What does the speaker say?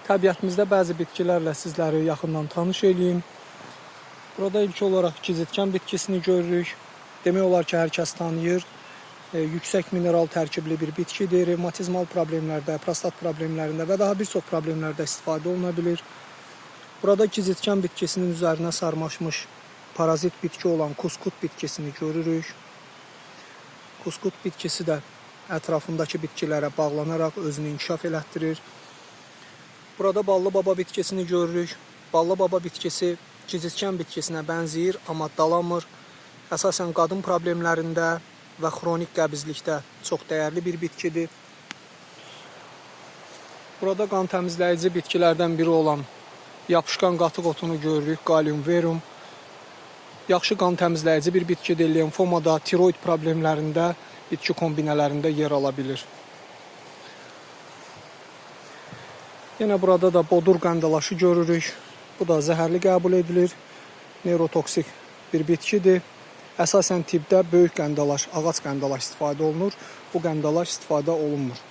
Təbiətimizdə bəzi bitkilərlə sizləri yaxından tanış edeyim. Burada ilk olaraq gizitkan bitkisini görürük. Demək olar ki, hər kəs tanıyır. Yüksək mineral tərkibli bir bitkidir. Revmatizmal problemlərdə, prostat problemlərində və daha bir çox problemlərdə istifadə oluna bilir. Burada gizitkan bitkisinin üzərinə sarmaşmış parazit bitki olan kuskut bitkisini görürük. Kuskut bitkisi də ətrafındakı bitkilərə bağlanaraq özünü inkişaf elətdirir. Burada ballı baba bitkisini görürük. Ballı baba bitkisi gizitkan bitkisinə bənzəyir, amma dalamır. Əsasən qadın problemlərində və xronik qəbizlikdə çox dəyərli bir bitkidir. Burada qan təmizləyici bitkilərdən biri olan yapışqan qatıq otunu görürük, Galium verum. Yaxşı qan təmizləyici bir bitkidir. Lenfomada, tiroid problemlərində, bitki kombinələrində yer ala bilir. Yenə burada da bodur qəndalaşı görürük. Bu da zəhərli qəbul edilir. Neurotoksik bir bitkidir. Əsasən tibbdə böyük qəndalaş, ağac qəndalaş istifadə olunur. Bu qəndalaş istifadə olunmur.